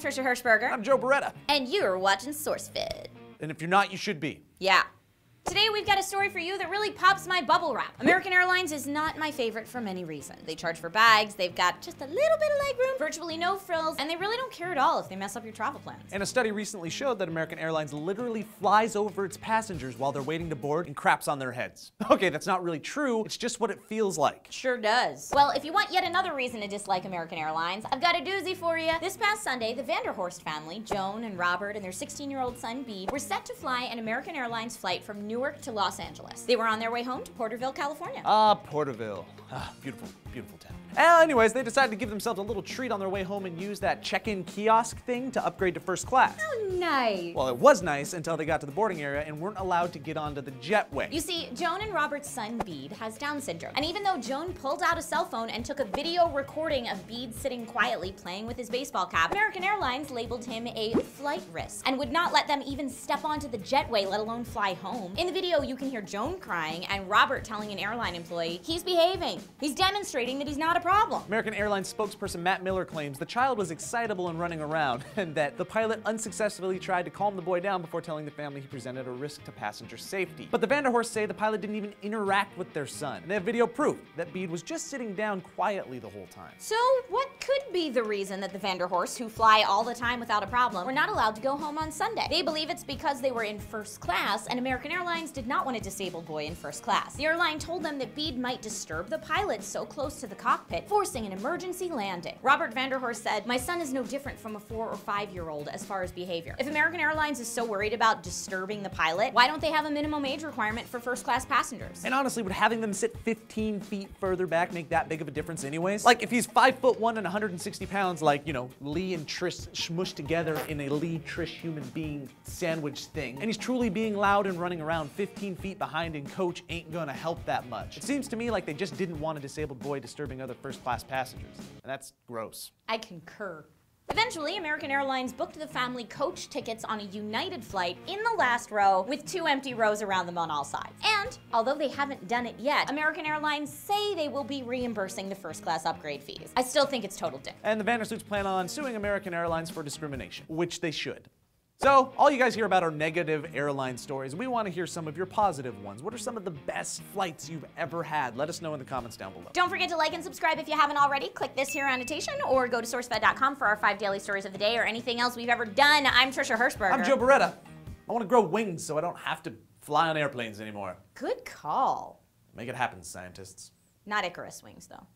Trisha Hirschberger. I'm Joe Beretta. And you're watching SourceFed. And if you're not, you should be. Yeah. Today we've got a story for you that really pops my bubble wrap. American Airlines is not my favorite for many reasons. They charge for bags, they've got just a little bit of legroom, virtually no frills, and they really don't care at all if they mess up your travel plans. And a study recently showed that American Airlines literally flies over its passengers while they're waiting to board and craps on their heads. Okay, that's not really true, it's just what it feels like. Sure does. Well, if you want yet another reason to dislike American Airlines, I've got a doozy for you. This past Sunday, the Vanderhorst family, Joan and Robert and their 16-year-old son Bede, were set to fly an American Airlines flight from Newark to Los Angeles. They were on their way home to Porterville, California. Porterville. Beautiful, beautiful town. Anyways, they decided to give themselves a little treat on their way home and use that check-in kiosk thing to upgrade to first class. Oh, nice. Well, it was nice until they got to the boarding area and weren't allowed to get onto the jetway. You see, Joan and Robert's son Bede has Down syndrome. And even though Joan pulled out a cell phone and took a video recording of Bede sitting quietly playing with his baseball cap, American Airlines labeled him a flight risk and would not let them even step onto the jetway, let alone fly home. In the video, you can hear Joan crying and Robert telling an airline employee he's behaving. He's demonstrating that he's not a problem. American Airlines spokesperson Matt Miller claims the child was excitable and running around, and that the pilot unsuccessfully tried to calm the boy down before telling the family he presented a risk to passenger safety. But the Vanderhorsts say the pilot didn't even interact with their son. They have video proof that Bede was just sitting down quietly the whole time. So what could be the reason that the Vanderhorsts, who fly all the time without a problem, were not allowed to go home on Sunday? They believe it's because they were in first class and American Airlines did not want a disabled boy in first class. The airline told them that Bede might disturb the pilot so close to the cockpit, forcing an emergency landing. Robert Vanderhorst said, "My son is no different from a 4 or 5-year-old as far as behavior. If American Airlines is so worried about disturbing the pilot, why don't they have a minimum age requirement for first class passengers?" And honestly, would having them sit 15 feet further back make that big of a difference anyways? Like, if he's 5'1" and 160 pounds, like, you know, Lee and Trish smushed together in a Lee-Trish human being sandwich thing, and he's truly being loud and running around 15 feet behind and coach ain't gonna help that much. It seems to me like they just didn't want a disabled boy disturbing other first-class passengers. And that's gross. I concur. Eventually, American Airlines booked the family coach tickets on a United flight in the last row with 2 empty rows around them on all sides. And, although they haven't done it yet, American Airlines say they will be reimbursing the first class upgrade fees. I still think it's total dick. And the Vandersuits plan on suing American Airlines for discrimination, which they should. So, all you guys hear about are negative airline stories. We want to hear some of your positive ones. What are some of the best flights you've ever had? Let us know in the comments down below. Don't forget to like and subscribe if you haven't already. Click this here annotation or go to SourceFed.com for our 5 daily stories of the day or anything else we've ever done. I'm Trisha Hirschberger. I'm Joe Beretta. I want to grow wings so I don't have to fly on airplanes anymore. Good call. Make it happen, scientists. Not Icarus wings, though.